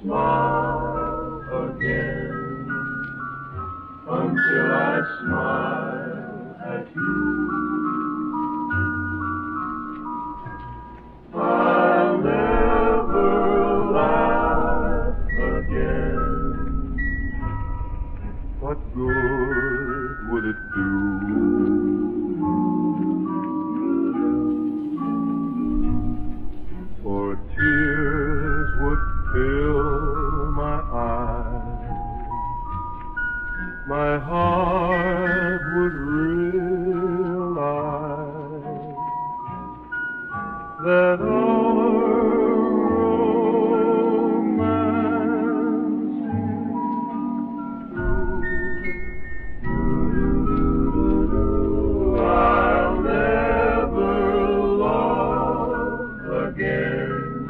smile again, until I smile at you. I'll never laugh again. What good would it do? For tears would fill my eyes, my heart would realize that our romance is through. I'll never love again.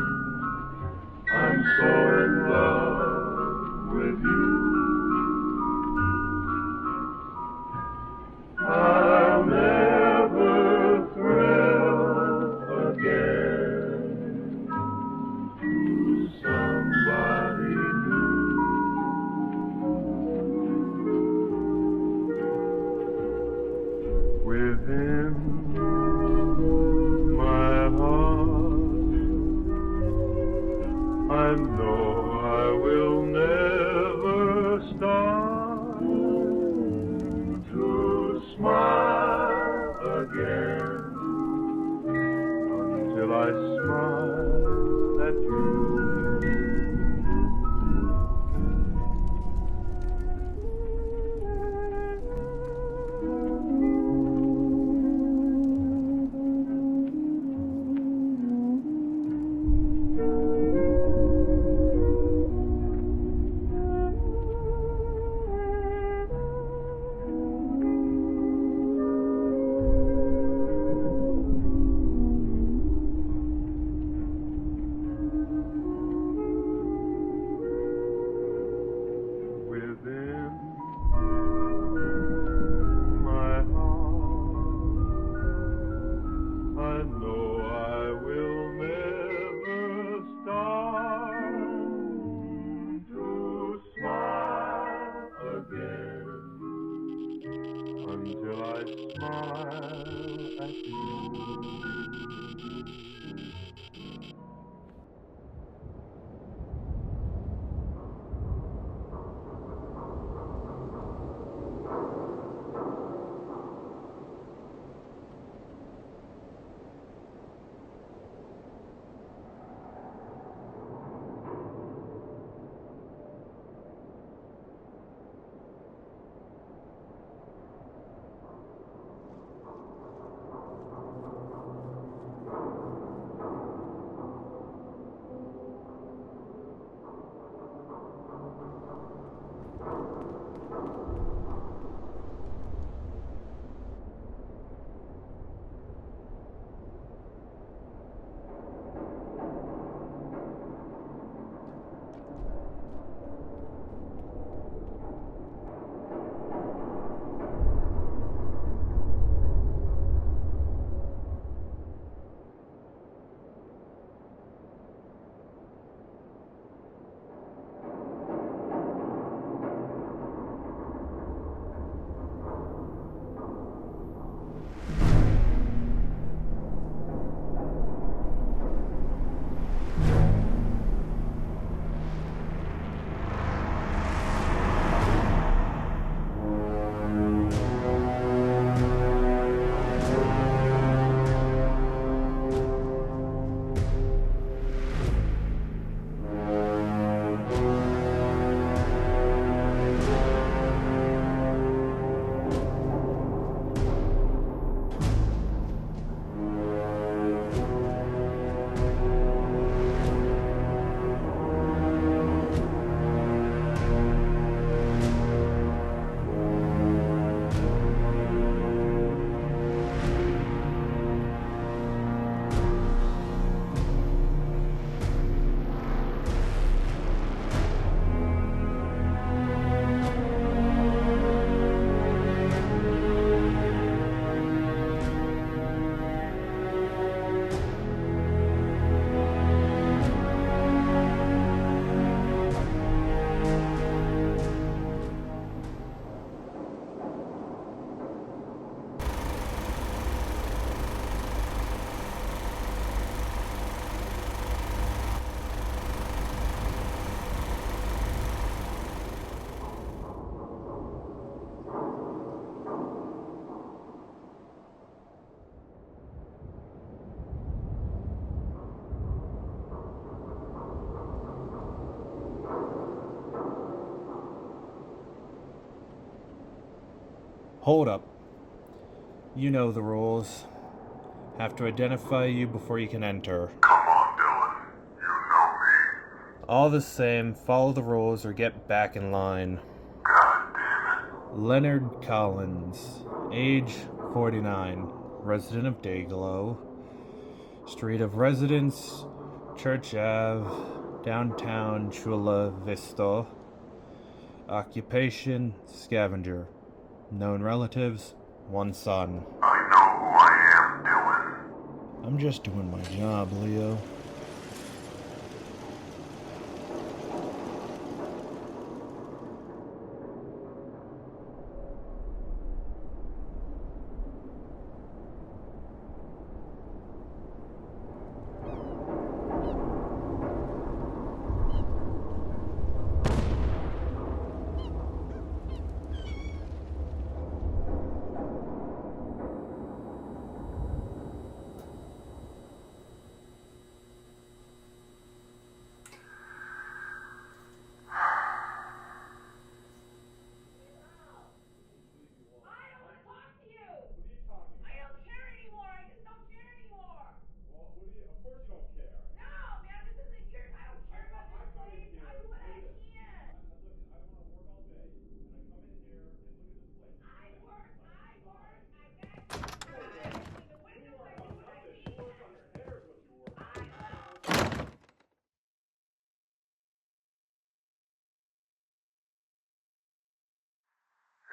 I'm so in love with you. I'll never thrill again to somebody new. Within my heart, I know I will never start to smile again until I smile at you. Within my heart, I know I will never start to smile again until I smile at you. Hold up. You know the rules. Have to identify you before you can enter. Come on, Dylan. You know me. All the same, follow the rules or get back in line. God damn it. Leonard Collins, age 49, resident of Dayglow. Street of residence, Church Ave, downtown Chula Vista. Occupation, scavenger. Known relatives, one son. I know who I am, Dylan. I'm just doing my job, Leo.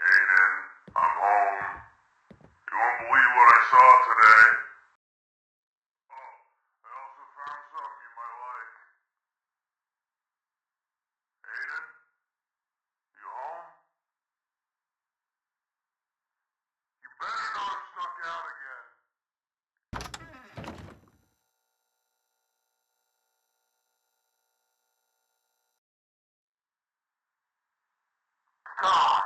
Aiden, I'm home. You won't believe what I saw today. Oh, I also found something you might like. Aiden? You home? You better not have snuck out again. God!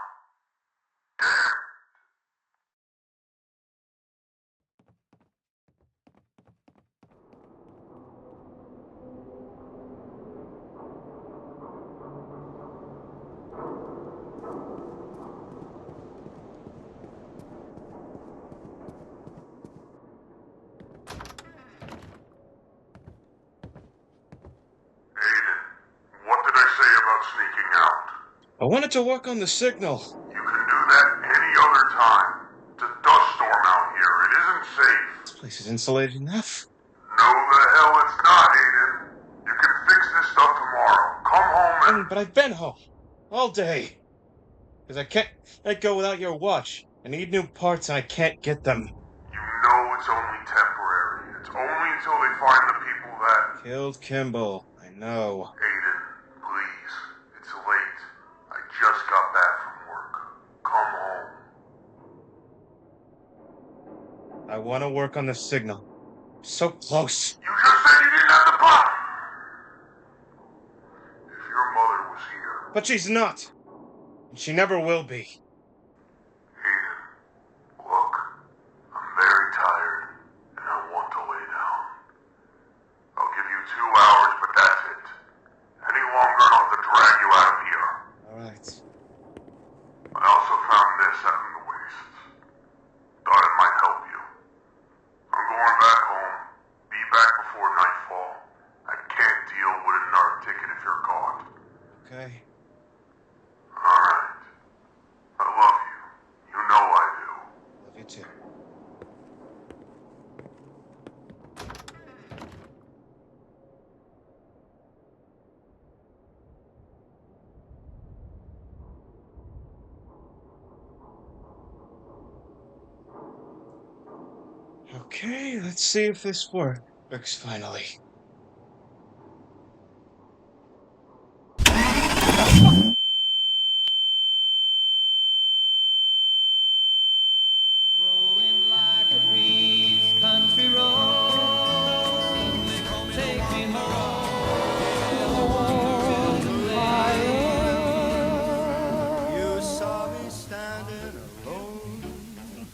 Aiden, what did I say about sneaking out? I wanted to work on the signal. You can do that any other time. It's a dust storm out here. It isn't safe. This place is insulated enough. No, the hell it's not, Aiden. You can fix this stuff tomorrow. Come home and... But I've been home all day. Because I can't let go without your watch. I need new parts and I can't get them. You know it's only temporary. It's only until they find the people that... Killed Kimball. I know. Aiden, please. It's late. I just got back from work. Come home. I want to work on the signal. So close. You just said you didn't have the button! If your mother was here... But she's not. And she never will be. Aiden, look. I'm very tired, and I want to lay down. I'll give you 2 hours, but that's it. Any longer and I'll have to drag you out of here. Alright. I also found this out in the wastes. Thought it might help you. I'm going back home. Be back before nightfall. I can't deal with a NARC ticket if you're caught. Okay. Alright. I love you. You know I do. Love you too. Okay, let's see if this works finally. Growing like a breeze, country road, take me home. You saw me standing alone.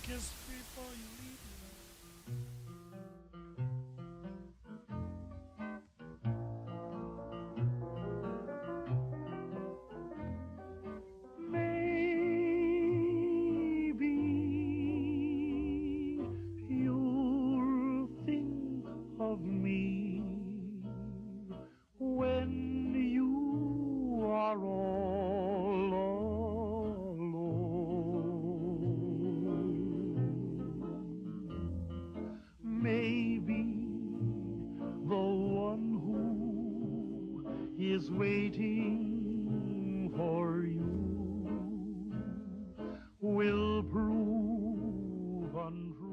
Kiss before you leave me. waiting for you will prove untrue.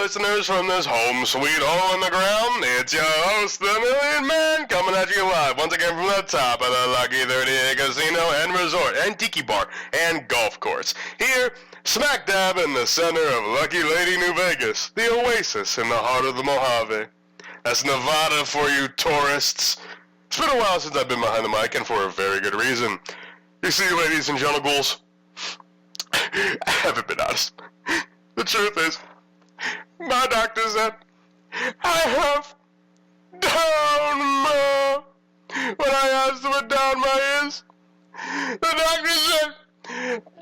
Listeners from this home sweet hole in the ground, it's your host, the Million Man, coming at you live once again from the top of the Lucky 38 Casino and Resort and Tiki Bar and Golf Course. Here, smack dab in the center of Lucky Lady, New Vegas, the oasis in the heart of the Mojave. That's Nevada for you tourists. It's been a while since I've been behind the mic, and for a very good reason. You see, ladies and gentlemen, I haven't been honest. The truth is, my doctor said I have downma. When I asked him what downma is, the doctor said,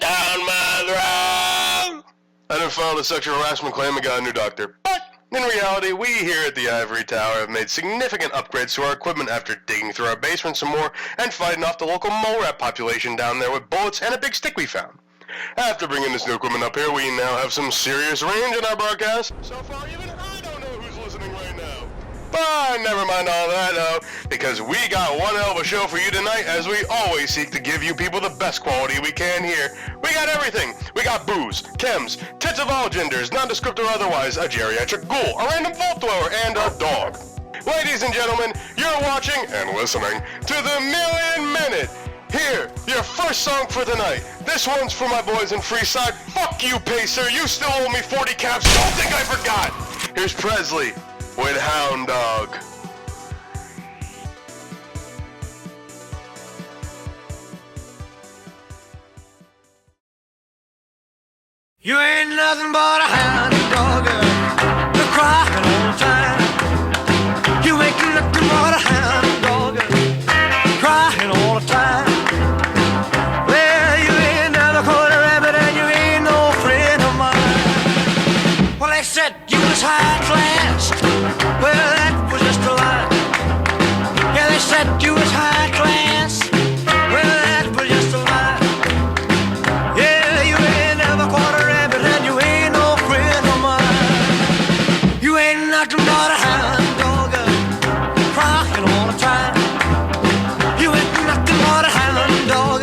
downma throat. I then filed a sexual harassment claim and got a new doctor. But in reality, we here at the Ivory Tower have made significant upgrades to our equipment after digging through our basement some more and fighting off the local mole rat population down there with bullets and a big stick we found. After bringing this new equipment up here, we now have some serious range in our broadcast. So far, even I don't know who's listening right now. But never mind all that, though, because we got one hell of a show for you tonight, as we always seek to give you people the best quality we can here. We got everything. We got booze, chems, tits of all genders, nondescript or otherwise, a geriatric ghoul, a random vault dweller, and a dog. Ladies and gentlemen, you're watching and listening to the Million Minute. Here, your first song for the night. This one's for my boys in Freeside. Fuck you, Pacer. You still owe me 40 caps. Don't think I forgot. Here's Presley with Hound Dog. You ain't nothing but a hound dog, you're crying all the time. You ain't nothing but a hound dog, crying all the time. Well, you ain't never caught a rabbit and you ain't no friend of mine. Well, they said you was high class, well, that was just a lie. Yeah, they said you was high class, well, that was just a lie. Yeah, you ain't never caught a rabbit and you ain't no friend of mine. You ain't nothing but a hound dog, crying all the time. You ain't nothing but a hound dog,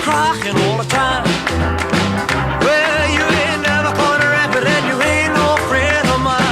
crying all the time. Well, you ain't never caught a rabbit and you ain't no friend of mine.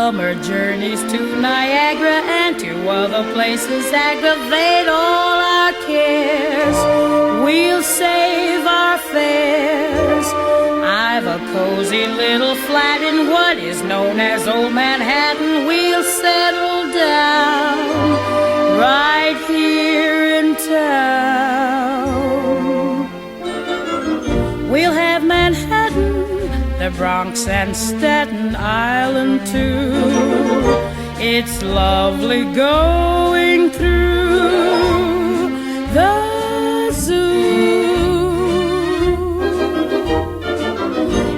summer journeys to Niagara and to other places aggravate all our cares. We'll save our fares. I've a cozy little flat in what is known as Old Manhattan. We'll settle down right here in town. We'll have Manhattan, the Bronx and Staten Island too. It's lovely going through the zoo.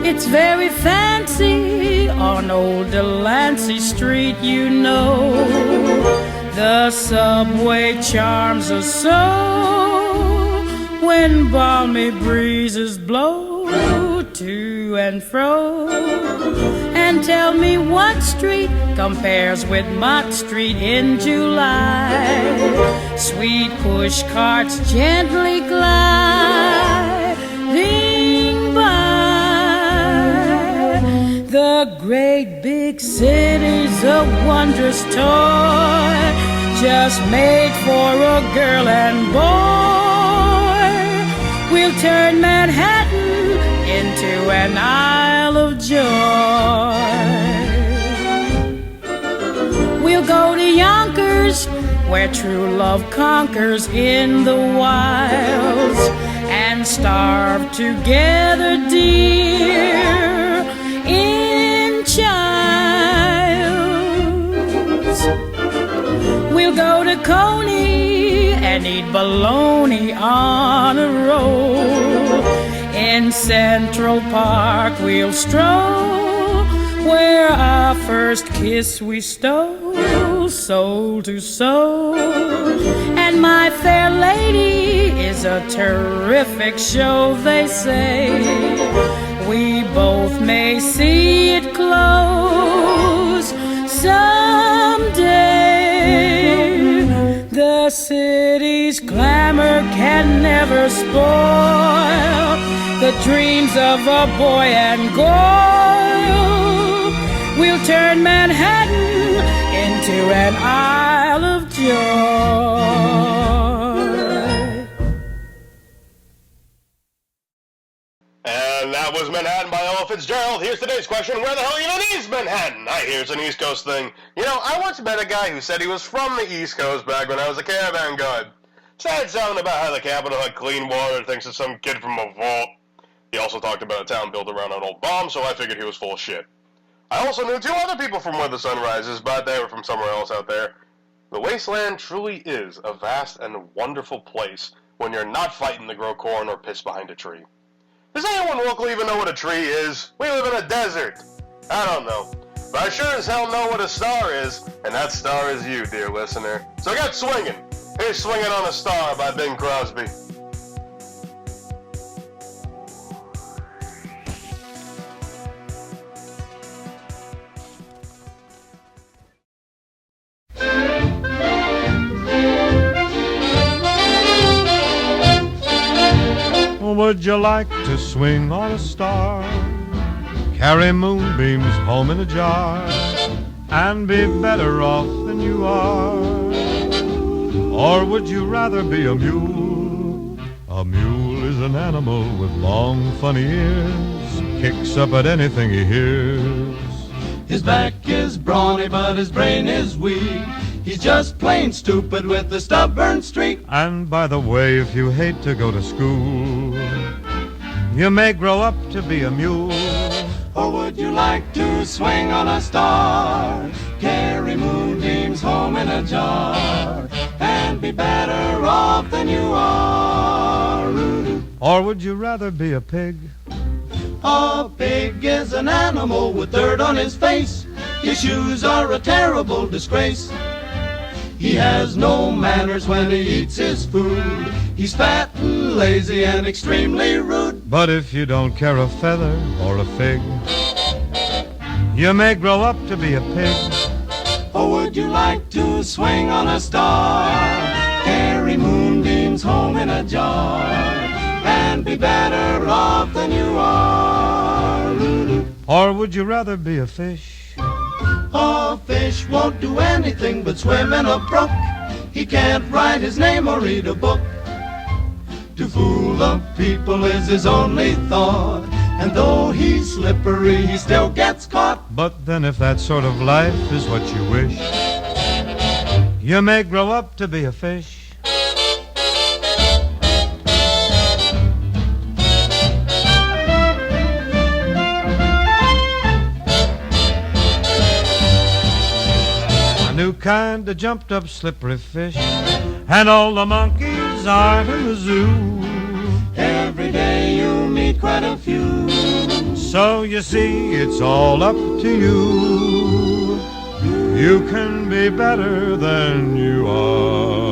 It's very fancy on old Delancey Street, you know. The subway charms us so when balmy breezes blow to and fro. And tell me what street compares with Mott Street in July. Sweet push carts gently gliding by. The great big city's a wondrous toy, just made for a girl and boy. We'll turn Manhattan into an Isle of Joy. We'll go to Yonkers, where true love conquers in the wilds, and starve together, dear, in childs. We'll go to Coney and eat bologna on a roll. In Central Park we'll stroll, where our first kiss we stole, soul to soul. And My Fair Lady is a terrific show, they say. We both may see it close someday. The city's glamour can never spoil the dreams of a boy and girl. We'll turn Manhattan into an Isle of Joy. And that was Manhattan by Ella Fitzgerald. Here's today's question: where the hell even is Manhattan? I hear it's an East Coast thing. You know, I once met a guy who said he was from the East Coast back when I was a caravan guide. Said something about how the capital had clean water, thanks to some kid from a vault. He also talked about a town built around an old bomb, so I figured he was full of shit. I also knew two other people from where the sun rises, but they were from somewhere else out there. The wasteland truly is a vast and wonderful place when you're not fighting to grow corn or piss behind a tree. Does anyone locally even know what a tree is? We live in a desert. I don't know. But I sure as hell know what a star is, and that star is you, dear listener. So get swinging. Here's Swinging on a Star by Bing Crosby. Would you like to swing on a star, carry moonbeams home in a jar, and be better off than you are? Or would you rather be a mule? A mule is an animal with long, funny ears, kicks up at anything he hears. His back is brawny, but his brain is weak. He's just plain stupid with a stubborn streak. And by the way, if you hate to go to school, you may grow up to be a mule. Or would you like to swing on a star, carry moonbeams home in a jar, and be better off than you are? Or would you rather be a pig? A pig is an animal with dirt on his face. His shoes are a terrible disgrace. He has no manners when he eats his food. He's fat and lazy and extremely rude. But if you don't care a feather or a fig, you may grow up to be a pig. Or would you like to swing on a star, carry moonbeams home in a jar, and be better off than you are? Or would you rather be a fish? A fish won't do anything but swim in a brook. He can't write his name or read a book. To fool the people is his only thought, and though he's slippery, he still gets caught. But then if that sort of life is what you wish, you may grow up to be a fish. A new kind of jumped up slippery fish, and all the monkeys aren't in the zoo. Every day you meet quite a few. So you see, it's all up to you. You can be better than you are.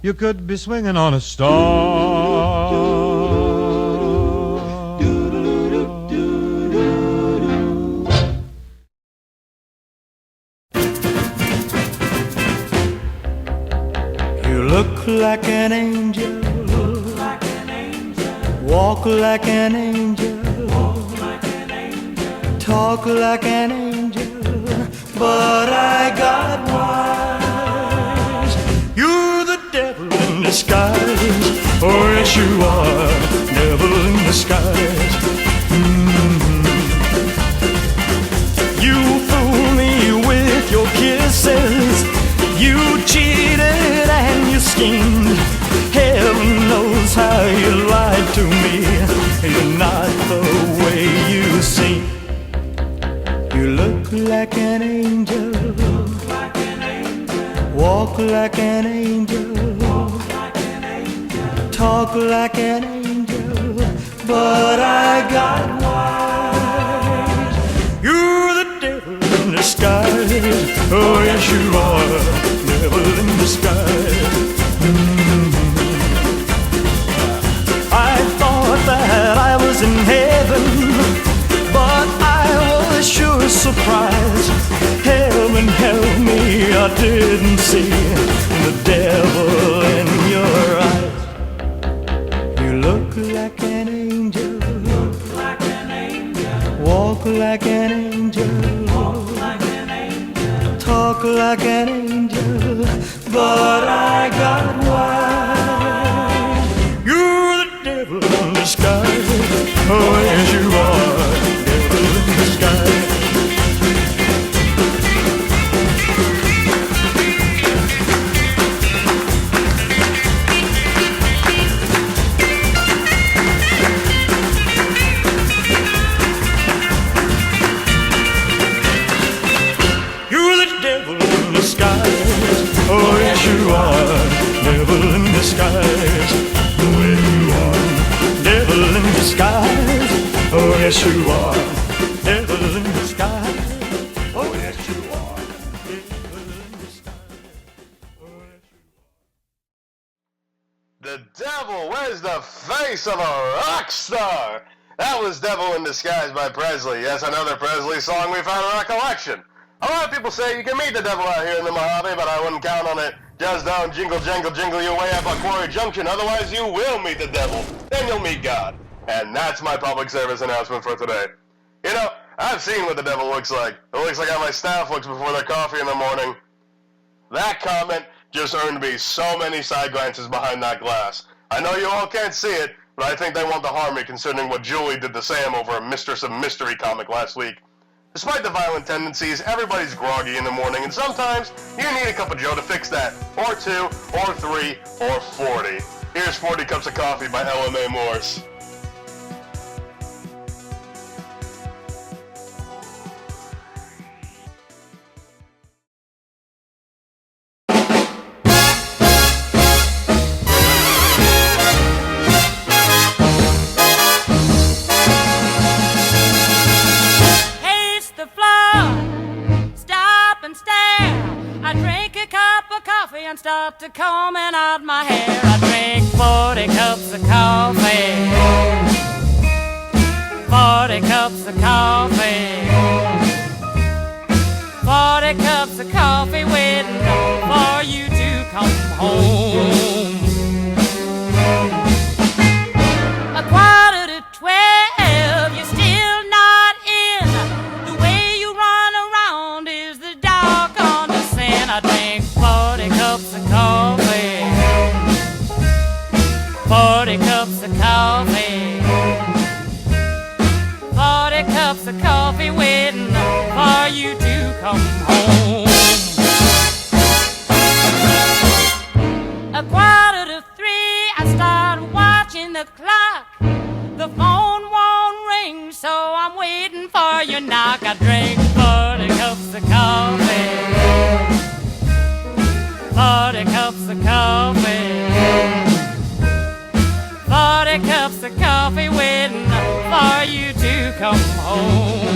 You could be swinging on a star. Look like an angel, walk like an angel, talk like an angel, but I got wise. You're the devil in disguise, oh yes you are, devil in disguise. You fool me with your kisses, you cheated and you schemed. Heaven knows how you lied to me. You're not the way you seem. You look like an angel, walk like an angel, talk like an angel, but I got wise. You're the devil in disguise, oh yes you are, devil in disguise. I thought that I was in heaven, but I was sure surprised. Heaven help me, I didn't see the devil in your eyes. You look like an angel, walk like an angel, talk like an angel, but I got wise. You're the devil in disguise, oh yes you are, devil in disguise. Oh yes you are, devil in disguise. Oh yes you are, devil in disguise. Oh yes you are, devil in disguise. Oh yes you are, devil in disguise. Oh yes you are. The devil wears the face of a rock star. That was Devil in Disguise by Presley. Yes, another Presley song we found in our collection. A lot of people say you can meet the devil out here in the Mojave, but I wouldn't count on it. Just don't jingle, jangle, jingle your way up on Quarry Junction, otherwise you will meet the devil. Then you'll meet God. And that's my public service announcement for today. You know, I've seen what the devil looks like. It looks like how my staff looks before their coffee in the morning. That comment just earned me so many side glances behind that glass. I know you all can't see it, but I think they want to harm me concerning what Julie did to Sam over a Mistress of Mystery comic last week. Despite the violent tendencies, everybody's groggy in the morning, and sometimes you need a cup of Joe to fix that. Or 2, or 3, or 40. Here's 40 Cups of Coffee by LMA Morse. And start to combing out my hair. I drink 40 cups of coffee, 40 cups of coffee, 40 cups of coffee waiting for you to come home. A quarter to 12, you're still not in. cups of coffee. 40 cups of coffee waiting for you to come home. 2:45, I started watching the clock. The phone won't ring, so I'm waiting for your knock. I drank 40 cups of coffee. 40 cups of coffee. 40 cups of coffee waiting for you to come home.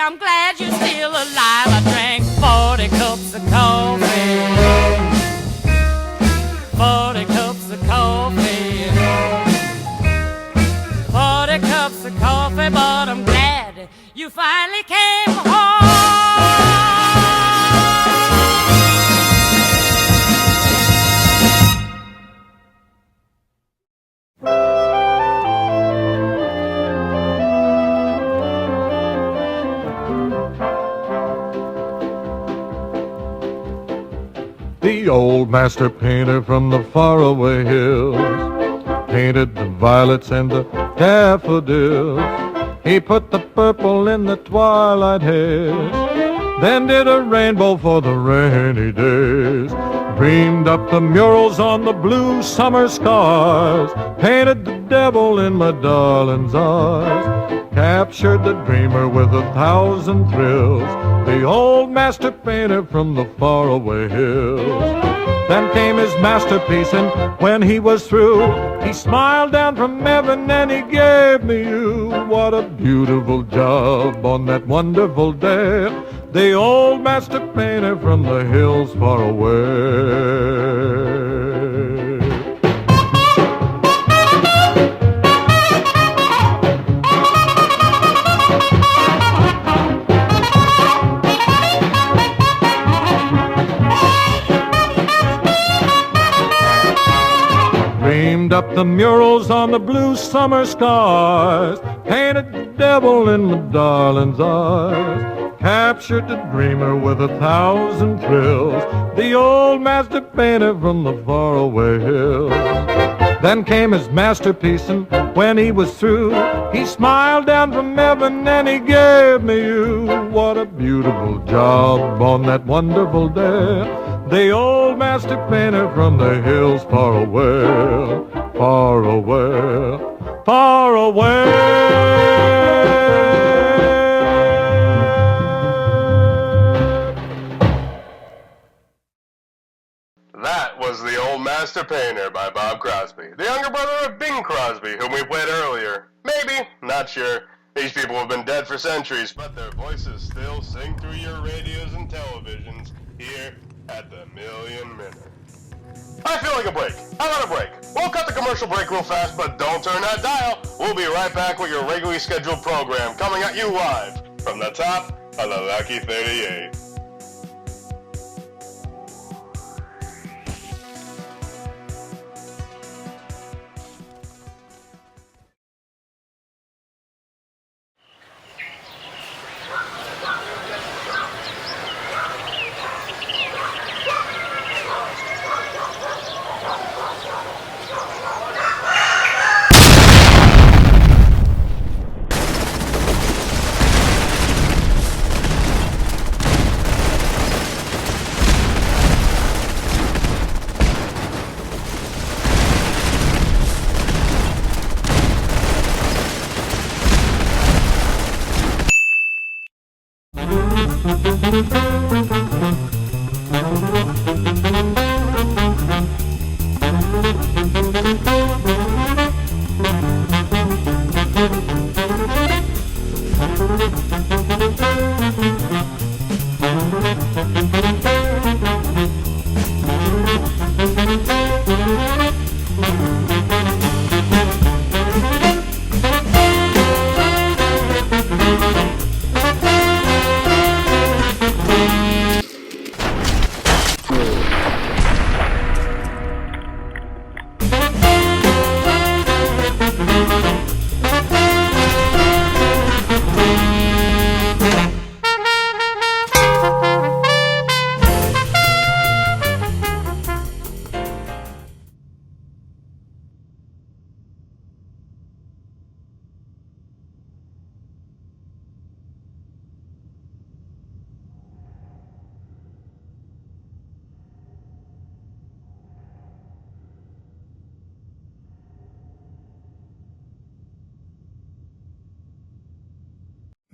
I'm glad you're still alive. I drank 40 cups of coffee. 40 cups of coffee. 40 cups of coffee, but I'm glad you finally came home. The old master painter from the faraway hills painted the violets and the daffodils. He put the purple in the twilight haze, then did a rainbow for the rainy days. Dreamed up the murals on the blue summer skies, painted the devil in my darling's eyes, captured the dreamer with 1,000 thrills, the old master painter from the faraway hills. Then came his masterpiece, and when he was through, he smiled down from heaven and he gave me you. What a beautiful job on that wonderful day, the old master painter from the hills far away. Dreamed up the murals on the blue summer skies, painted the devil in my darling's eyes, captured the dreamer with 1,000 thrills, the old master painter from the faraway hills. Then came his masterpiece, and when he was through, he smiled down from heaven and he gave me you. What a beautiful job on that wonderful day, the old master painter from the hills far away, far away, far away. That was The Old Master Painter by Bob Crosby, the younger brother of Bing Crosby, whom we played earlier. Maybe, not sure. These people have been dead for centuries, but their voices still sing through your radios and televisions here at the Million Minute. I feel like a break. How about a break? We'll cut the commercial break real fast, but don't turn that dial. We'll be right back with your regularly scheduled program coming at you live from the top of the Lucky 38.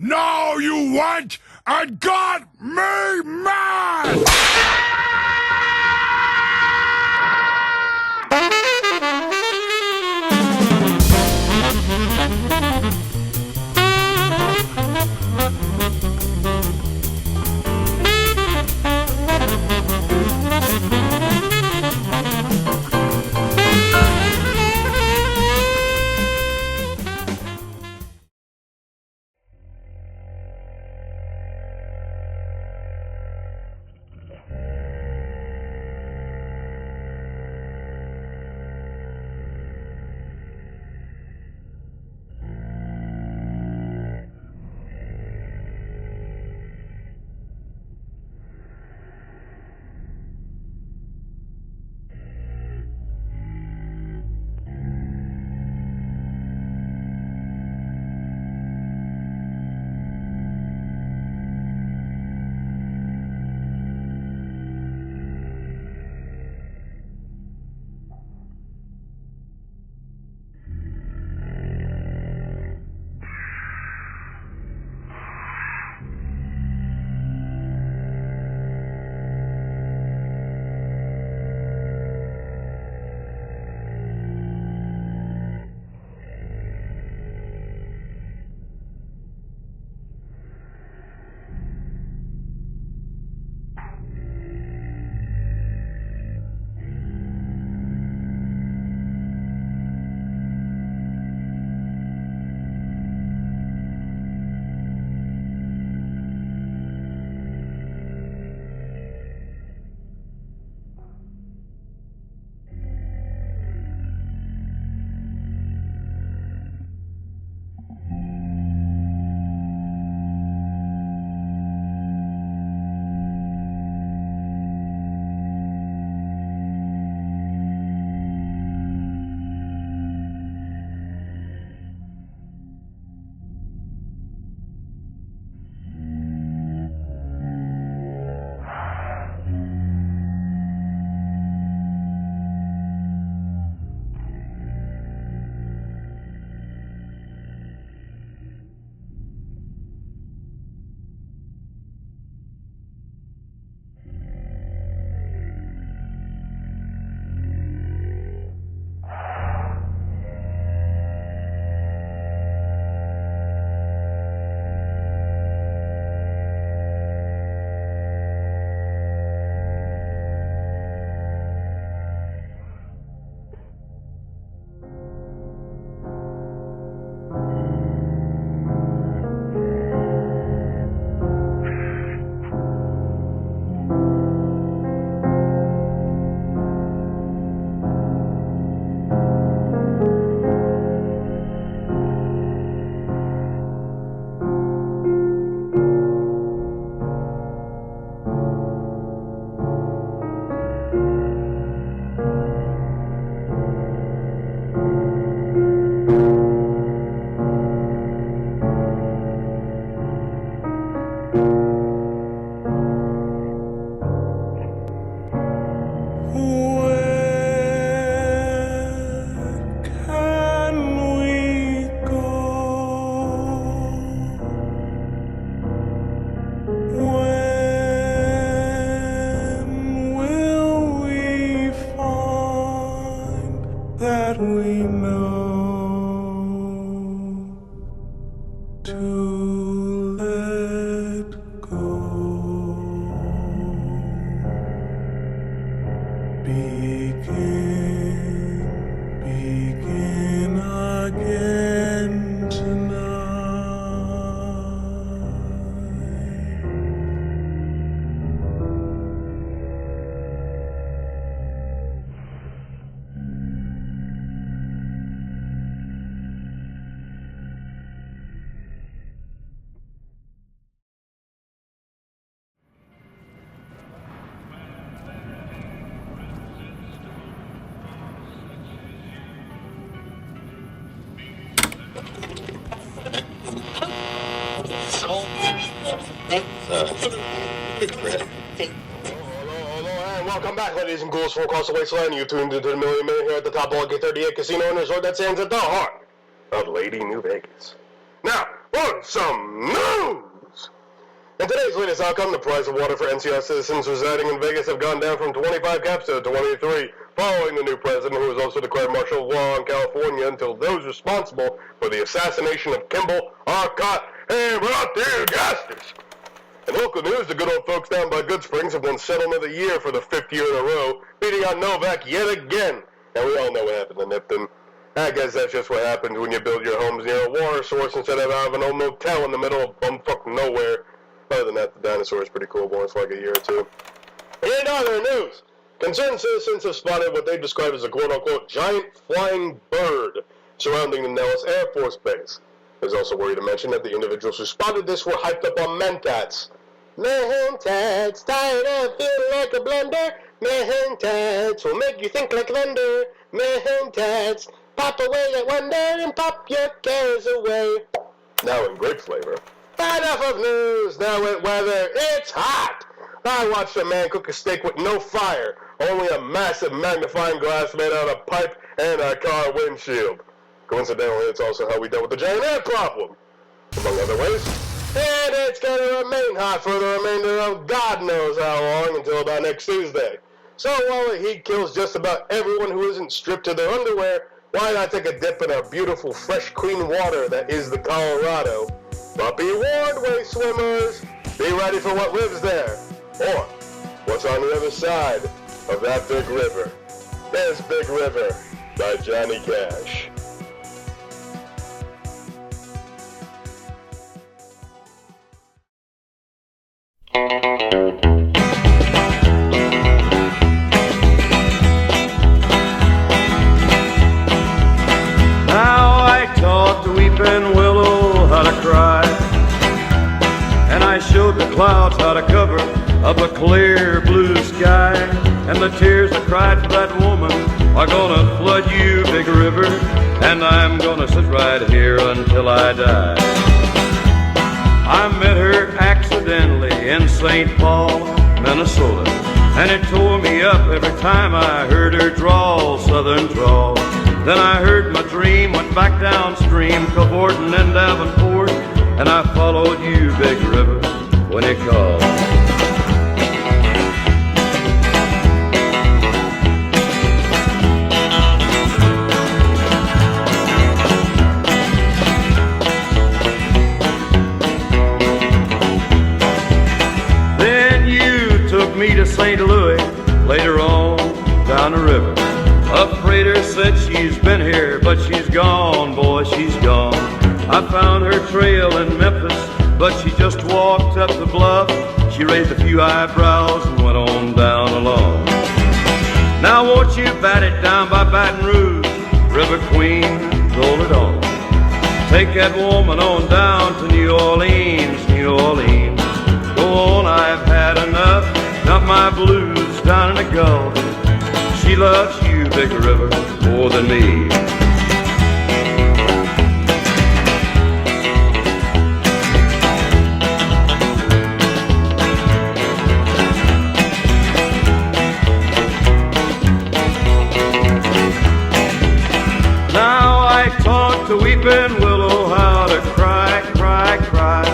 No, you went and got me mad! we know to let go. Begin again tonight. Hello, and welcome back, ladies and ghouls from across the wasteland. You've tuned into the Million Minute here at the Top Block 38 Casino and Resort that stands at the heart of Lady New Vegas. Now, on some news! In today's latest outcome, the price of water for NCR citizens residing in Vegas have gone down from 25 caps to 23, following the new president, who has also declared martial law in California until those responsible for the assassination of Kimball are caught and brought to justice. In local news, the good old folks down by Good Springs have won Settlement of the Year for the 5th year in a row, beating out Novak yet again. And we all know what happened to Nipton. I guess that's just what happens when you build your homes near a water source instead of out of an old motel in the middle of bumfuck nowhere. Other than that, the dinosaur is pretty cool, but it's like a year or two. In other news, concerned citizens have spotted what they describe as a quote-unquote giant flying bird surrounding the Nellis Air Force Base. There's also worry to mention that the individuals who spotted this were hyped up on Mentats. Mentats, tired of feeling like a blender. Mentats will make you think like thunder. Mentats, pop away that wonder and pop your cares away. Now in grape flavor. Enough of news, now with weather. It's hot. I watched a man cook a steak with no fire, only a massive magnifying glass made out of pipe and a car windshield. Coincidentally, it's also how we dealt with the giant ant problem, among other ways. And it's going to remain hot for the remainder of God knows how long, until about next Tuesday. So while the heat kills just about everyone who isn't stripped to their underwear, why not take a dip in our beautiful, fresh, clean water that is the Colorado? But be warned, way swimmers, be ready for what lives there, or what's on the other side of that big river. There's Big River by Johnny Cash. Now I taught the weeping willow how to cry, and I showed the clouds how to cover up a clear blue sky. And the tears I cried for that woman are gonna flood you, Big River, and I'm gonna sit right here until I die. I met her accidentally in St. Paul, Minnesota, and it tore me up every time I heard her drawl, southern drawl. Then I heard my dream, went back downstream, cavorting in Davenport, and I followed you, Big River, when it called. Then you took me to St. Louis, later on, down the river. A freighter said she's been here, but she's gone, boy, she's gone. I found her trail in Memphis, but she just walked up the bluff. She raised a few eyebrows and went on down along. Now won't you bat it down by Baton Rouge, River Queen, roll it on. Take that woman on down to New Orleans, New Orleans. Go on, I've had enough, not my blues down in the Gulf. She loves you, Big River, more than me. Now I taught the weeping willow how to cry, cry, cry,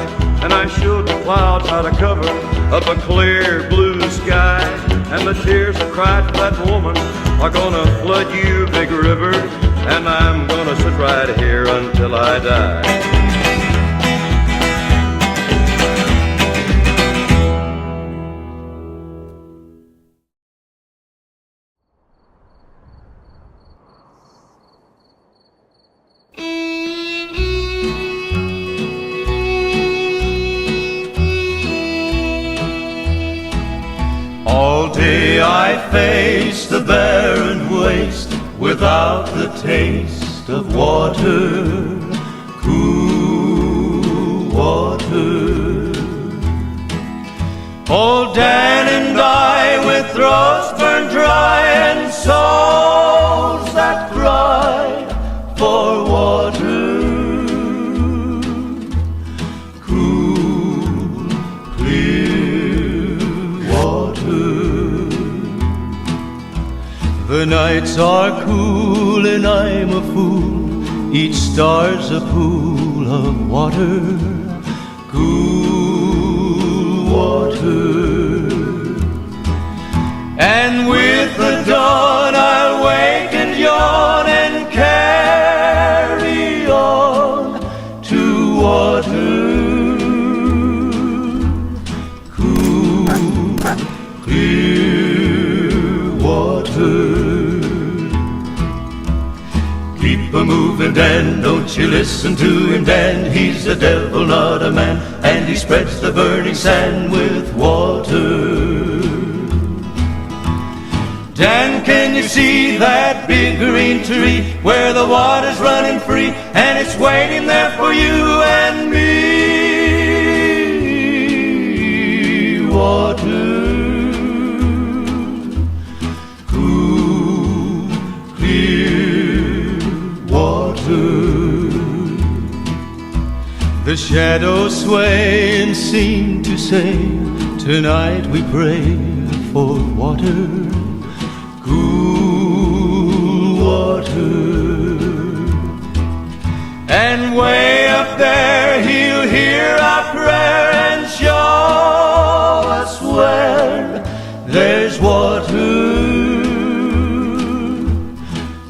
and I showed the clouds how to cover up a clear blue sky. And the tears I cried for that woman are gonna flood you, Big River, and I'm gonna sit right here until I die. All day I face the barren waste without the taste of water, cool water. Old Dan and I with throats burned dry and souls that cry for water, cool, clear water. The nights are cool and I'm a fool, each star's a pool of water, cool water. And with the dawn I'll wake and yawn and carry on to water, cool, clear water. Keep a-moving, Dan, don't you listen to him, Dan. He's the devil, not a man, and he spreads the burning sand with water. Dan, can you see that big green tree where the water's running free and it's waiting there for you and me? Water, cool, clear water. The shadows sway and seem to say, tonight we pray for water, cool water. And way up there he'll hear our prayer and show us where there's water,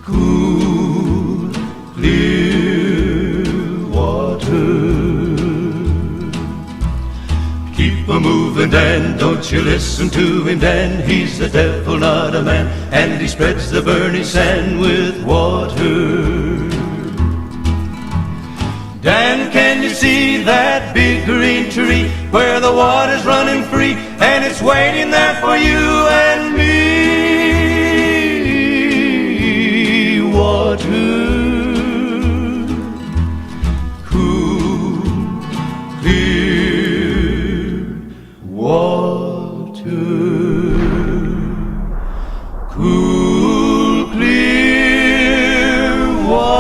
cool, clear water. Keep a-moving, Dan, don't you listen to him, Dan. He's the devil, not a man, and he spreads the burning sand with water. Dan, can you see that big green tree where the water's running free and it's waiting there for you and me? Water, cool, clear water, cool, clear water.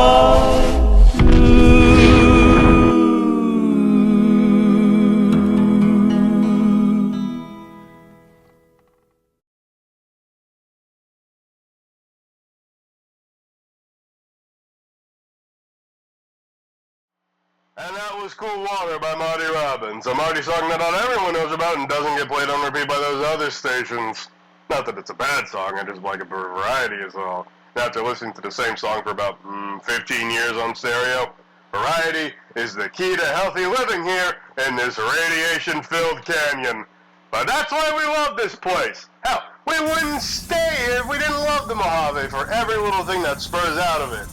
And that was Cool Water by Marty Robbins, a Marty song that not everyone knows about and doesn't get played on repeat by those other stations. Not that it's a bad song, I just like it for variety is all. After listening to the same song for about 15 years on stereo, variety is the key to healthy living here in this radiation-filled canyon. But that's why we love this place. Hell, we wouldn't stay here if we didn't love the Mojave for every little thing that spurs out of it.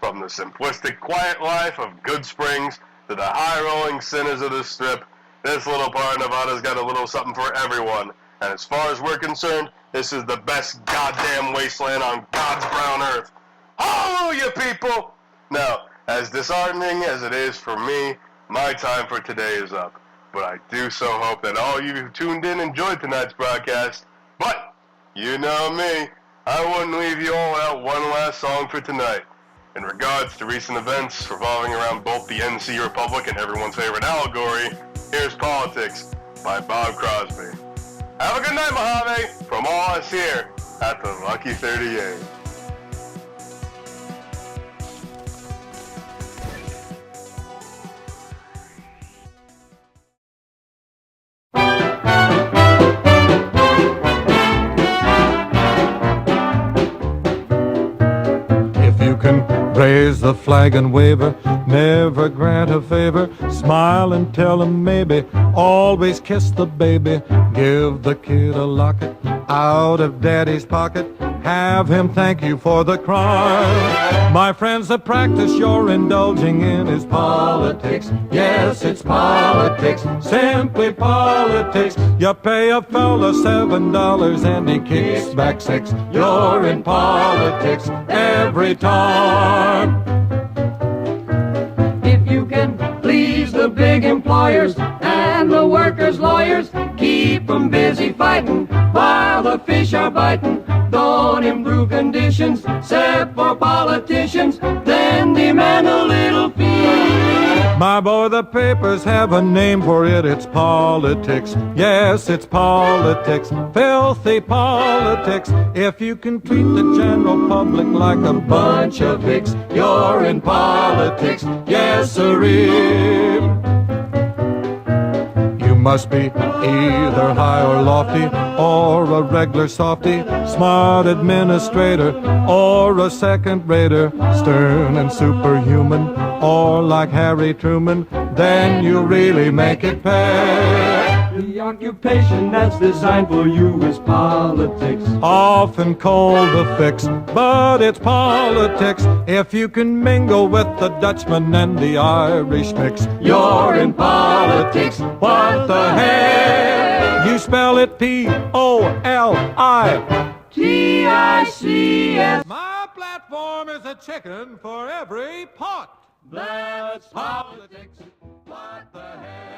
From the simplistic, quiet life of Good Springs to the high-rolling sinners of the Strip, this little part of Nevada's got a little something for everyone. And as far as we're concerned, this is the best goddamn wasteland on God's brown earth. Hallelujah, people! Now, as disheartening as it is for me, my time for today is up. But I do so hope that all you who tuned in enjoyed tonight's broadcast. But, you know me, I wouldn't leave you all without one last song for tonight. In regards to recent events revolving around both the NC Republic and everyone's favorite allegory, here's Politics by Bob Crosby. Have a good night, Mojave, from all us here at the Lucky 38. If you can Raise the flag and wave her, never grant a favor. Smile and tell him maybe, always kiss the baby. Give the kid a locket out of daddy's pocket. Have him thank you for the crime. My friends, the practice you're indulging in is politics. Yes, it's politics, simply politics. You pay a fella $7 and he kicks back 6. You're in politics every time. If you can please the big employers and the workers' lawyers, keep 'em busy fighting while the fish are biting. Don't improve conditions, except for politicians, then demand a little fee. My boy, the papers have a name for it, it's politics. Yes, it's politics, filthy politics. If you can treat the general public like a bunch of hicks, you're in politics, yes sirree. You must be either high or lofty, or a regular softy, smart administrator, or a second-rater, stern and superhuman, or like Harry Truman, then you really make it pay. The occupation that's designed for you is politics. Often called a fix, but it's politics. If you can mingle with the Dutchman and the Irish mix, You're in politics. what the hell? You spell it P-O-L-I. T-I-C-S. My platform is a chicken for every pot. That's Politics, what the hell?